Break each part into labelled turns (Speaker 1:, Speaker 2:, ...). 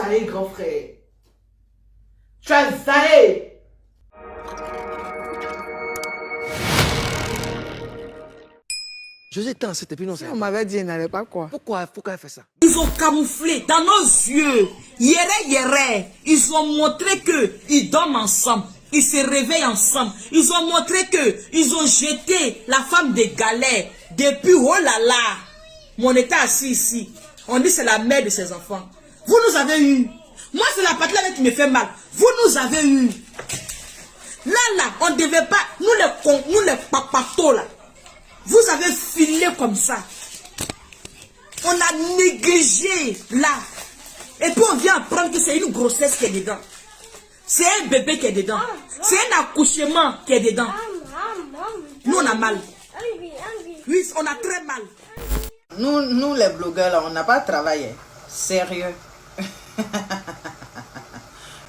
Speaker 1: zaé, grand frère. Tu as zaé.
Speaker 2: José t'en c'était plus non.
Speaker 3: Si on m'avait dit, il n'allait pas quoi.
Speaker 2: Pourquoi elle fait ça?
Speaker 4: Ils ont camouflé dans nos yeux. Hier, ils ont montré que ils dorment ensemble. Ils se réveillent ensemble. Ils ont montré que ils ont jeté la femme des galets. Depuis, oh là là. On était assis ici. On dit c'est la mère de ses enfants. Vous nous avez eu. Moi, c'est la partie là qui me fait mal. Vous nous avez eu. Là, on ne devait pas. Nous les papatos là. Vous avez filé comme ça. On a négligé là. Et puis on vient apprendre que c'est une grossesse qui est dedans. C'est un bébé qui est dedans. C'est un accouchement qui est dedans. Nous on a mal. Oui, on a très mal.
Speaker 5: Nous les blogueurs là, on n'a pas travaillé. Sérieux.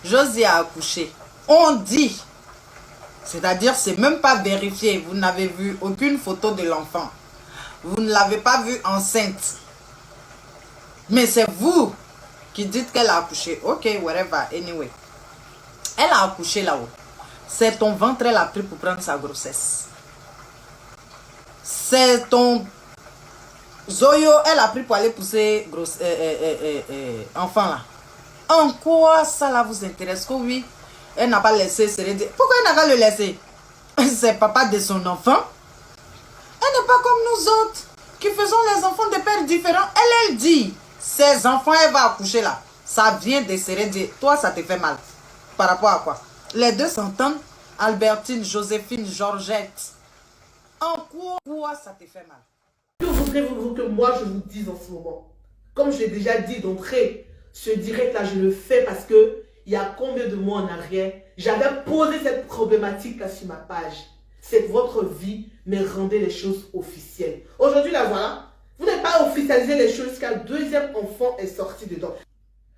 Speaker 5: Josie a accouché. On dit. C'est-à-dire, c'est même pas vérifié. Vous n'avez vu aucune photo de l'enfant. Vous ne l'avez pas vue enceinte. Mais c'est vous qui dites qu'elle a accouché. Ok, whatever, anyway. Elle a accouché là-haut. C'est ton ventre, elle a pris pour prendre sa grossesse. C'est ton Zoyo, elle a pris pour aller pousser enfant là. En quoi ça là vous intéresse? Que oui. Elle n'a pas laissé se redire. Pourquoi elle n'a pas le laisser? C'est papa de son enfant. Elle n'est pas comme nous autres qui faisons les enfants de pères différents. Elle dit, ses enfants, elle va accoucher là. Ça vient de se redire. Toi, ça te fait mal. Par rapport à quoi? Les deux s'entendent. Albertine, Joséphine, Georgette. En quoi ça te fait mal?
Speaker 1: Que voudrez-vous que moi je vous dise en ce moment? Comme je l'ai déjà dit d'entrée, ce direct là, je le fais parce que il y a combien de mois en arrière, j'avais posé cette problématique là sur ma page. C'est votre vie, mais rendez les choses officielles. Aujourd'hui, là, voilà, vous n'avez pas officialisé les choses car le deuxième enfant est sorti dedans.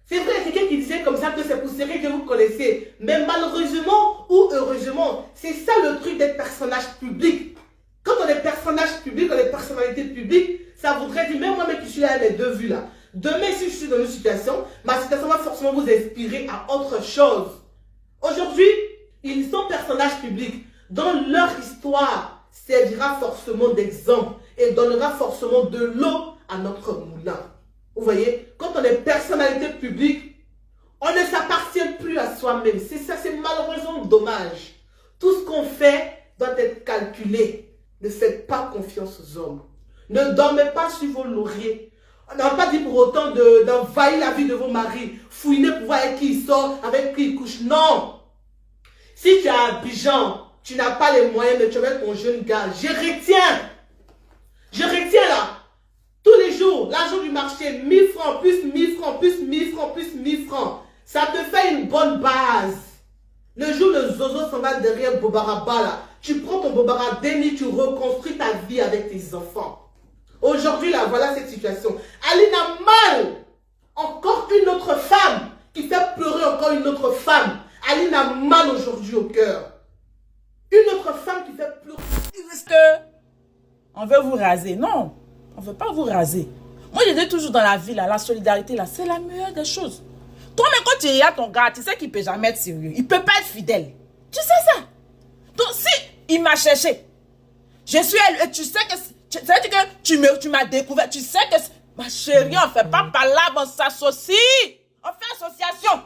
Speaker 1: C'est vrai, il y a quelqu'un qui disait comme ça que c'est pour série que vous connaissez. Mais malheureusement ou heureusement, c'est ça le truc d'être personnage public. Quand on est personnage public, on est personnalité publique, ça voudrait dire, même moi-même qui suis là, les deux vues là. Demain, si je suis dans une situation, ma situation va forcément vous inspirer à autre chose. Aujourd'hui, ils sont personnages publics. Dans leur histoire, servira forcément d'exemple et donnera forcément de l'eau à notre moulin. Vous voyez, quand on est personnalité publique, on ne s'appartient plus à soi-même. C'est ça, c'est malheureusement dommage. Tout ce qu'on fait doit être calculé. Ne faites pas confiance aux hommes. Ne dormez pas sur vos lauriers. On n'a pas dit pour autant d'envahir la vie de vos maris. Fouiner pour voir avec qui il sort, avec qui il couche. Non. Si tu es à Abidjan, tu n'as pas les moyens de te mettre ton jeune gars. Je retiens. Je retiens là. Tous les jours, l'argent du marché, 1000 francs, plus 1000 francs, plus 1000 francs, plus 1000 francs. Ça te fait une bonne base. Le jour où le zozo s'en va derrière Bobaraba là, tu prends ton Bobara Deni, tu reconstruis ta vie avec tes enfants. Aujourd'hui, là, voilà cette situation. Aline a mal. Encore une autre femme qui fait pleurer encore une autre femme. Aline a mal aujourd'hui au cœur. Une autre femme qui fait pleurer.
Speaker 4: Est-ce que on veut vous raser? Non, on ne veut pas vous raser. Moi, je dis toujours dans la vie, là, la solidarité, là, c'est la meilleure des choses. Toi, mais quand tu es à ton gars, tu sais qu'il ne peut jamais être sérieux. Il ne peut pas être fidèle. Tu sais ça? Donc, si il m'a cherché, je suis elle, tu sais que... C'est-à-dire que tu m'as découvert. Tu sais que... Ma chérie, on ne fait pas palabre, on s'associe. On fait association.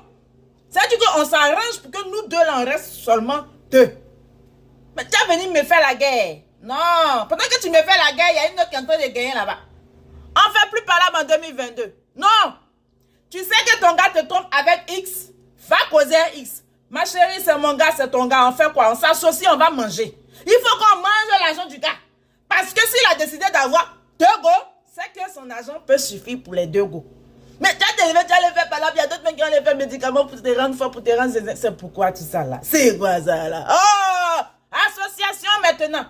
Speaker 4: C'est-à-dire qu'on s'arrange pour que nous deux, là, on reste seulement deux. Mais tu es venu me faire la guerre. Non. Pendant que tu me fais la guerre, il y a une autre qui est en train de gagner là-bas. On ne fait plus palabre en 2022. Non. Tu sais que ton gars te trompe avec X. Va causer X. Ma chérie, c'est mon gars, c'est ton gars. On fait quoi? On s'associe, on va manger. Il faut qu'on mange l'argent du gars. Parce que s'il a décidé d'avoir 2 go, c'est que son argent peut suffire pour les 2 go. Mais tu as les fait par là, il y a d'autres mecs qui ont les fait médicaments pour te rendre fort, pour te rendre... C'est pourquoi tout ça là? C'est quoi ça là? Oh! Association maintenant.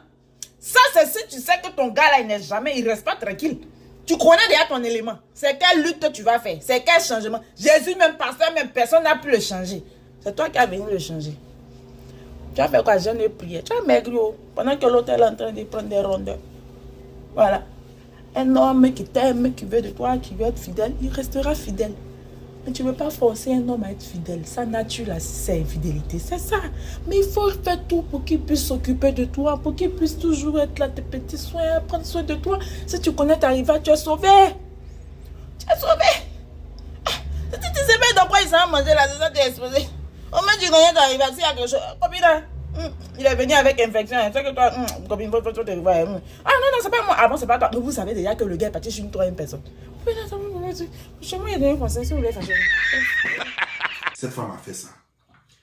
Speaker 4: Ça, c'est si tu sais que ton gars là, il n'est jamais, il reste pas tranquille. Tu connais déjà ton élément. C'est quelle lutte tu vas faire? C'est quel changement? Jésus, même pasteur, même personne n'a pu le changer. C'est toi qui as venu le changer. Tu as fait quoi? Je n'ai prié. Tu as maigri pendant que l'autre est en train de prendre des rondeurs. Voilà. Un homme qui t'aime, qui veut de toi, qui veut être fidèle, il restera fidèle. Mais tu ne peux pas forcer un homme à être fidèle. Sa nature, là, c'est infidélité. C'est ça. Mais il faut faire tout pour qu'il puisse s'occuper de toi, pour qu'il puisse toujours être là, tes petits soins, prendre soin de toi. Si tu connais ta rivale, tu es sauvé. Tu es sauvé. Si tu ne sais pas dans quoi il s'en manger là, c'est ça que tu es exposé. Au moins, tu connais ta rivale, s'il y a quelque chose. Copine, là, il est venu avec infection. C'est que toi, copine, faut te revoir. Ah non, non, c'est pas moi. Avant, c'est pas toi. Mais vous savez déjà que le gars est parti sur une troisième personne. Chez moi, il y a des conseils, si vous voulez faire.
Speaker 3: Cette femme a fait ça.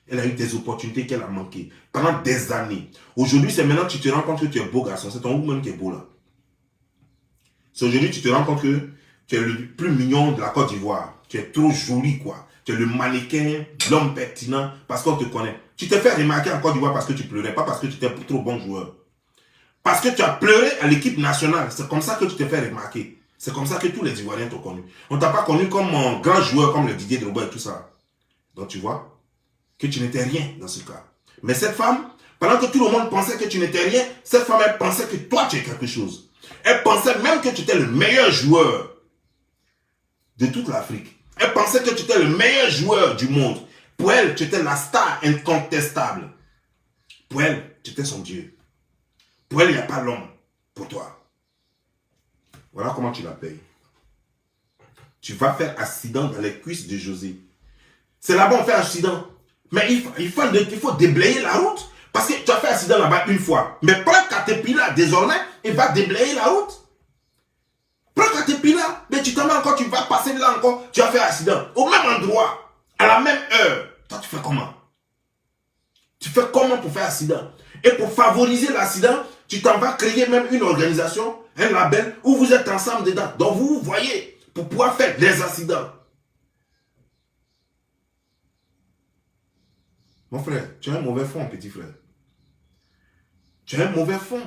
Speaker 3: Elle a eu des opportunités qu'elle a manquées pendant des années. Aujourd'hui, c'est maintenant que tu te rends compte que tu es beau garçon. C'est ton woman qui est beau là. C'est aujourd'hui que tu te rends compte que tu es le plus mignon de la Côte d'Ivoire. Tu es trop joli quoi. Tu es le mannequin, l'homme pertinent parce qu'on te connaît. Tu t'es fait remarquer en Côte d'Ivoire parce que tu pleurais, pas parce que tu étais trop bon joueur. Parce que tu as pleuré à l'équipe nationale. C'est comme ça que tu t'es fait remarquer. C'est comme ça que tous les Ivoiriens t'ont connu. On ne t'a pas connu comme un grand joueur comme le Didier Drogba et tout ça. Donc tu vois que tu n'étais rien dans ce cas. Mais cette femme, pendant que tout le monde pensait que tu n'étais rien, cette femme, elle pensait que toi, tu es quelque chose. Elle pensait même que tu étais le meilleur joueur de toute l'Afrique. Elle pensait que tu étais le meilleur joueur du monde. Pour elle, tu étais la star incontestable. Pour elle, tu étais son Dieu. Pour elle, il n'y a pas l'homme pour toi. Voilà comment tu la payes. Tu vas faire accident dans les cuisses de José. C'est là-bas on fait accident. Mais il faut déblayer la route. Parce que tu as fait accident là-bas une fois. Mais prends Caterpillar, désormais, il va déblayer la route. Prends Caterpillar, mais tu t'en vas encore, tu vas passer là encore, tu as fait accident. Au même endroit, à la même heure. Toi, tu fais comment? Tu fais comment pour faire accident? Et pour favoriser l'accident, tu t'en vas créer même une organisation, un label, où vous êtes ensemble dedans. Donc vous vous voyez, pour pouvoir faire des accidents. Mon frère, tu as un mauvais fond, petit frère. Tu as un mauvais fond.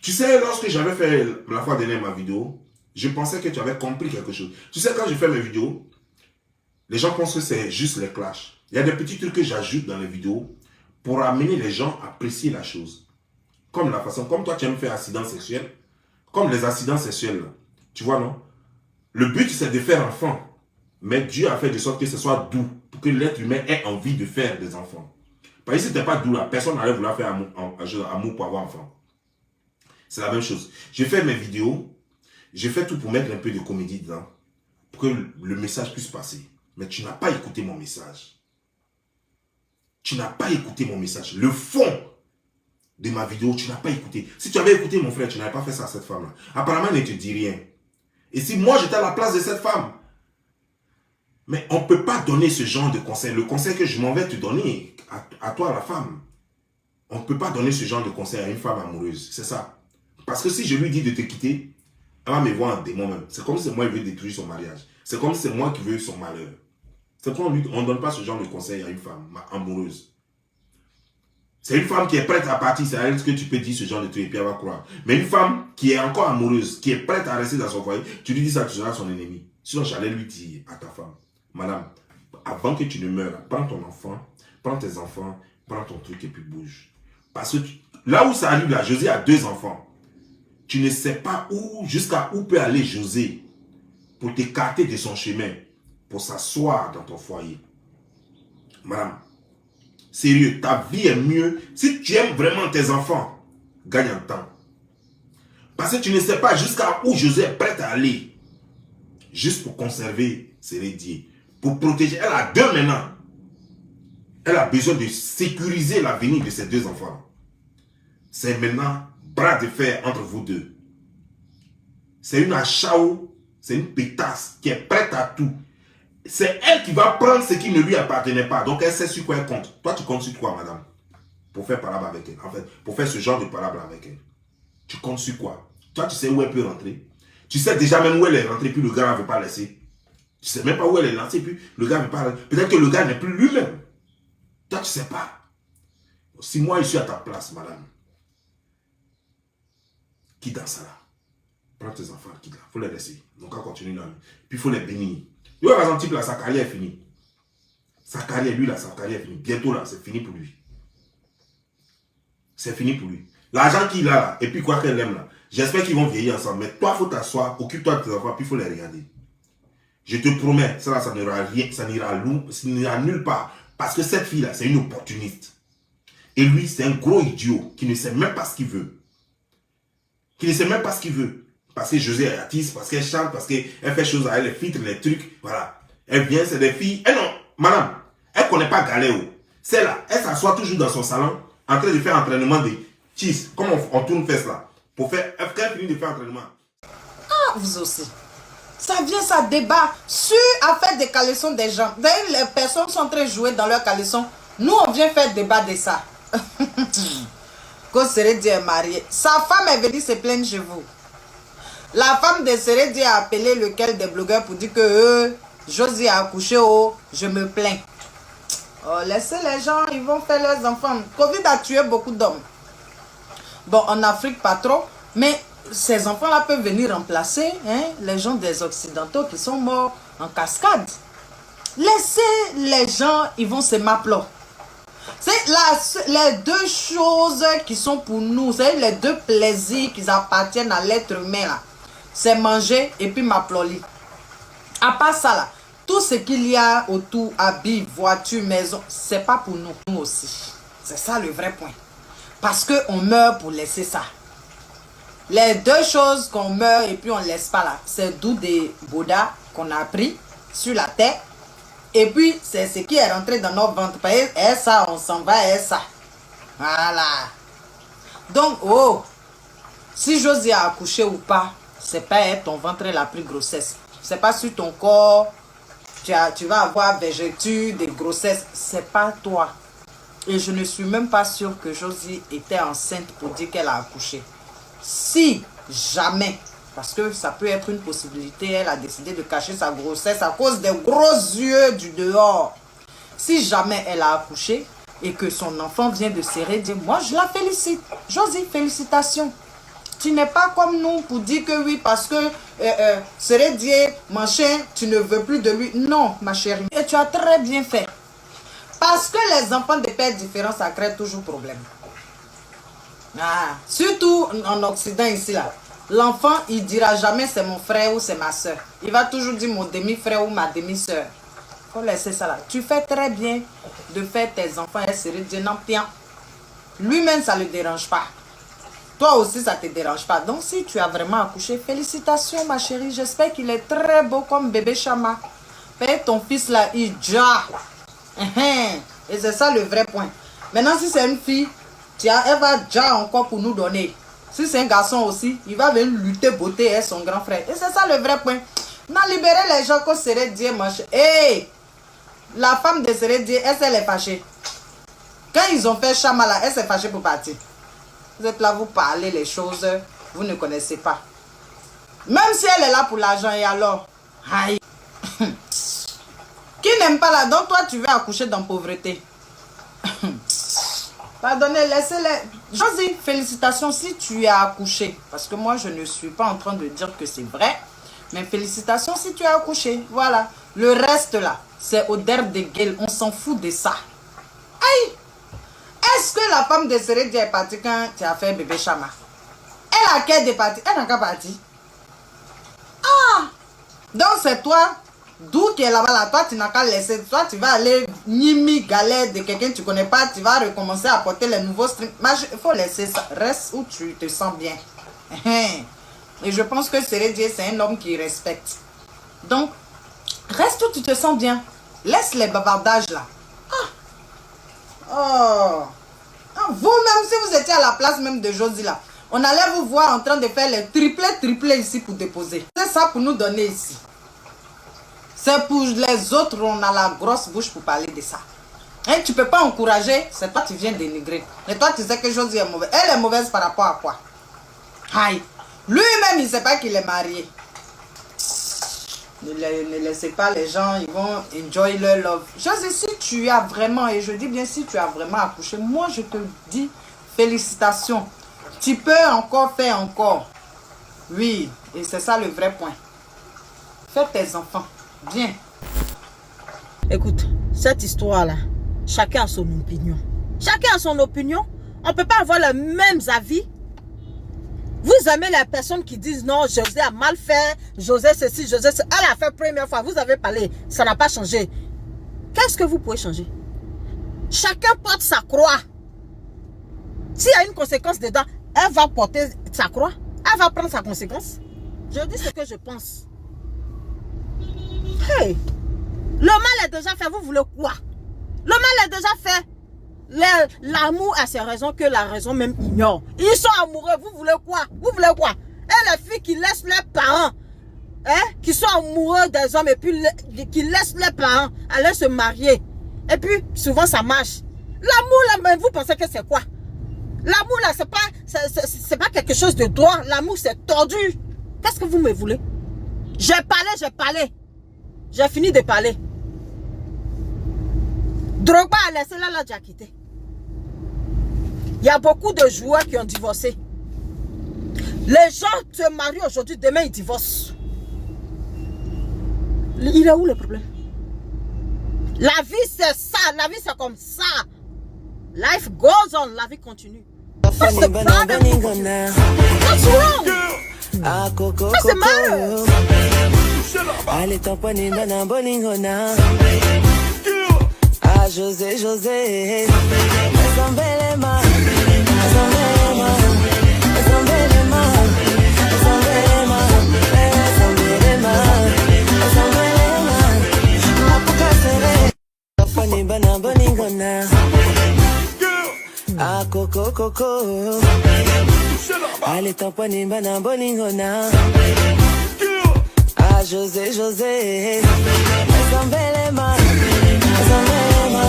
Speaker 3: Tu sais, lorsque j'avais fait la fois dernière ma vidéo, je pensais que tu avais compris quelque chose. Tu sais, quand je fais mes vidéos, les gens pensent que c'est juste les clashs. Il y a des petits trucs que j'ajoute dans les vidéos pour amener les gens à apprécier la chose. Comme la façon, comme toi tu aimes faire accident sexuel, comme les accidents sexuels, là. Tu vois, non? Le but, c'est de faire enfant. Mais Dieu a fait de sorte que ce soit doux, pour que l'être humain ait envie de faire des enfants. Parce que si ce n'était pas doux là, personne n'allait vouloir faire amour pour avoir enfant. C'est la même chose. Je fais mes vidéos, je fais tout pour mettre un peu de comédie dedans, pour que le message puisse passer. Mais tu n'as pas écouté mon message. Tu n'as pas écouté mon message. Le fond de ma vidéo, tu n'as pas écouté. Si tu avais écouté mon frère, tu n'avais pas fait ça à cette femme-là. Apparemment, elle ne te dit rien. Et si moi, j'étais à la place de cette femme, mais on ne peut pas donner ce genre de conseil. Le conseil que je m'en vais te donner à toi, la femme, on ne peut pas donner ce genre de conseil à une femme amoureuse. C'est ça. Parce que si je lui dis de te quitter, elle va me voir en démon même. C'est comme si c'est moi qui veux détruire son mariage. C'est comme si c'est moi qui veux son malheur. C'est pourquoi on ne donne pas ce genre de conseil à une femme amoureuse. C'est une femme qui est prête à partir, c'est à elle que tu peux dire ce genre de truc et puis elle va croire. Mais une femme qui est encore amoureuse, qui est prête à rester dans son foyer, tu lui dis ça, tu seras son ennemi. Sinon, j'allais lui dire à ta femme, madame, avant que tu ne meures, prends ton enfant, prends tes enfants, prends ton truc et puis bouge. Parce que là où ça arrive, là, José a 2 enfants. Tu ne sais pas jusqu'à où peut aller José pour t'écarter de son chemin, pour s'asseoir dans ton foyer. Madame, sérieux, ta vie est mieux. Si tu aimes vraiment tes enfants, gagne en temps. Parce que tu ne sais pas jusqu'à où José est prêt à aller. Juste pour conserver ses héritiers. Pour protéger. Elle a 2 maintenant. Elle a besoin de sécuriser l'avenir de ses 2 enfants. C'est maintenant bras de fer entre vous deux. C'est une achao, c'est une pétasse qui est prête à tout. C'est elle qui va prendre ce qui ne lui appartenait pas. Donc elle sait sur quoi elle compte. Toi, tu comptes sur quoi, madame? Pour faire parable avec elle. En fait, pour faire ce genre de parable avec elle. Tu comptes sur quoi? Toi, tu sais où elle peut rentrer. Tu sais déjà même où elle est rentrée, puis le gars ne veut pas laisser. Tu sais même pas où elle est lancée, puis le gars ne veut pas laisser. Peut-être que le gars n'est plus lui-même. Toi, tu ne sais pas. Si moi, je suis à ta place, madame, quitte dans ça là. Prends tes enfants, quitte là. Il faut les laisser. Donc, on continue là. Puis, il faut les bénir. Lui, par exemple, type là, sa carrière est finie. Sa carrière, lui là, sa carrière est finie. Bientôt là, c'est fini pour lui. C'est fini pour lui. L'argent qu'il a là, et puis quoi qu'elle aime là, j'espère qu'ils vont vieillir ensemble. Mais toi, il faut t'asseoir, occupe-toi de tes enfants, puis il faut les regarder. Je te promets, ça n'ira rien, ça n'ira nulle part. Parce que cette fille-là, c'est une opportuniste. Et lui, c'est un gros idiot qui ne sait même pas ce qu'il veut. Qui ne sait même pas ce qu'il veut. Parce que José est artiste, parce qu'elle chante, parce qu'elle fait choses avec les filtres, les trucs. Voilà. Elle vient, c'est des filles. Eh non, madame, elle ne connaît pas Galéo. Celle-là, elle s'assoit toujours dans son salon, en train de faire entraînement de cheese. Comme on tourne fesse là. Pour faire, quand elle finit de faire entraînement.
Speaker 5: Ah, vous aussi. Ça vient, ça débat sur affaire des caleçons des gens. D'ailleurs, les personnes sont en train de jouer dans leurs caleçons. Nous, on vient faire débat de ça. Quand Seredi est marié, sa femme est venue se plaindre chez vous. La femme de Seredi a appelé lequel des blogueurs pour dire que Josie a accouché, oh, je me plains. Oh, laissez les gens, ils vont faire leurs enfants. Covid a tué beaucoup d'hommes. Bon, en Afrique, pas trop, mais ces enfants-là peuvent venir remplacer les gens des Occidentaux qui sont morts en cascade. Laissez les gens, ils vont se m'appeler. C'est les deux choses qui sont pour nous, c'est les deux plaisirs qui appartiennent à l'être humain là. C'est manger et puis m'appeler. À part ça là, tout ce qu'il y a autour, habits, voitures, maisons, c'est pas pour nous, nous aussi. C'est ça le vrai point. Parce qu'on meurt pour laisser ça. Les deux choses qu'on meurt et puis on ne laisse pas là, c'est d'où des Bouddhas qu'on a pris sur la terre. Et puis, c'est ce qui est rentré dans notre ventre. Et ça, on s'en va, et ça. Voilà. Donc, oh, si Josie a accouché ou pas, c'est pas ton ventre la plus grossesse. C'est pas sur ton corps, tu vas avoir végétu de grossesse. C'est pas toi. Et je ne suis même pas sûre que Josie était enceinte pour dire qu'elle a accouché. Si jamais, parce que ça peut être une possibilité, elle a décidé de cacher sa grossesse à cause des gros yeux du dehors. Si jamais elle a accouché et que son enfant vient de Seredi, moi je la félicite. Josie, félicitations. Tu n'es pas comme nous pour dire que oui, parce que Seredi, machin, tu ne veux plus de lui. Non, ma chérie. Et tu as très bien fait. Parce que les enfants de pères différents, ça crée toujours problème. Ah, surtout en Occident ici là. L'enfant, il dira jamais c'est mon frère ou c'est ma soeur. Il va toujours dire mon demi-frère ou ma demi-soeur. Il faut laisser ça là. Tu fais très bien de faire tes enfants et Seredi, non, bien. Lui-même, ça ne le dérange pas. Toi aussi, ça ne te dérange pas. Donc, si tu as vraiment accouché, félicitations, ma chérie. J'espère qu'il est très beau comme bébé Chama. Père, ton fils là, il ja. Et c'est ça le vrai point. Maintenant, si c'est une fille, elle va déjà encore pour nous donner. Si c'est un garçon aussi, il va venir lutter beauté et son grand frère. Et c'est ça le vrai point. On a libéré les gens qu'on serait dit manger. Hey, la femme de Seredi, elle s'est fâchée. Quand ils ont fait Chama là, elle s'est fâchée pour partir. Vous êtes là, vous parlez les choses, vous ne connaissez pas. Même si elle est là pour l'argent, et alors, aïe. Qui n'aime pas là, donc toi tu veux accoucher dans pauvreté. Pardonnez, laissez-les. Josie, félicitations si tu as accouché. Parce que moi, je ne suis pas en train de dire que c'est vrai. Mais félicitations si tu as accouché. Voilà. Le reste là, c'est au der de gueule. On s'en fout de ça. Aïe! Est-ce que la femme de Seredi est partie quand tu as fait bébé Chama? Elle a qu'elle est partie. Elle n'a qu'à partir. Ah! Donc c'est toi. D'où qui est là-bas, là, toi tu n'as qu'à laisser. Toi tu vas aller nimi galère de quelqu'un que tu ne connais pas. Tu vas recommencer à porter les nouveaux streams. Il faut laisser ça. Reste où tu te sens bien. Et je pense que Seredi, c'est un homme qui respecte. Donc, reste où tu te sens bien. Laisse les bavardages là. Ah. Oh. Vous-même, si vous étiez à la place même de Josie là, on allait vous voir en train de faire les triplés ici pour déposer. C'est ça pour nous donner ici. C'est pour les autres, on a la grosse bouche pour parler de ça. Et tu ne peux pas encourager, c'est toi qui viens dénigrer. Et toi, tu sais que Josie est mauvaise. Elle est mauvaise par rapport à quoi? Aïe. Lui-même, il ne sait pas qu'il est marié. Ne laissez pas les gens, ils vont enjoy leur love. Josie, si tu as vraiment, et je dis bien si tu as vraiment accouché, moi je te dis félicitations. Tu peux encore faire encore. Oui, et c'est ça le vrai point. Fais tes enfants. Bien.
Speaker 4: Écoute, cette histoire-là, chacun a son opinion. Chacun a son opinion. On ne peut pas avoir les mêmes avis.
Speaker 6: Vous aimez les personnes qui disent non, José a mal fait, José ceci, José ceci. Elle a fait première fois, vous avez parlé, ça n'a pas changé. Qu'est-ce que vous pouvez changer? Chacun porte sa croix. S'il y a une conséquence dedans, elle va porter sa croix. Elle va prendre sa conséquence. Je dis ce que je pense. Hey! Le mal est déjà fait, vous voulez quoi? Le mal est déjà fait. L'amour a ses raisons que la raison même ignore. Ils sont amoureux, vous voulez quoi? Vous voulez quoi? Et les filles qui laissent leurs parents, qui sont amoureux des hommes et puis qui laissent leurs parents aller se marier. Et puis, souvent ça marche. L'amour là, mais vous pensez que c'est quoi? L'amour là, c'est pas quelque chose de droit. L'amour c'est tordu. Qu'est-ce que vous me voulez? J'ai parlé. J'ai fini de parler. Drogba a laissé là, déjà quitté. Il y a beaucoup de joueurs qui ont divorcé. Les gens se marient aujourd'hui, demain ils divorcent. Il est où le problème? La vie c'est ça, la vie c'est comme ça. Life goes on, la vie continue. What's the problem? What's wrong? What's the matter?
Speaker 7: Ah, José, José. Ah, coco, coco. Allez, tamponi, bana, boningona. Ah, José, José. Zambelema. Zambelema.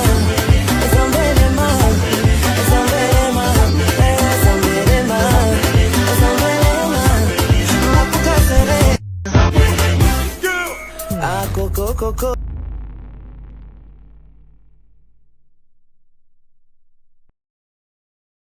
Speaker 7: Zambelema. Zambelema. Zambelema. Zambelema. Mapuka sere. Ah, coco, coco.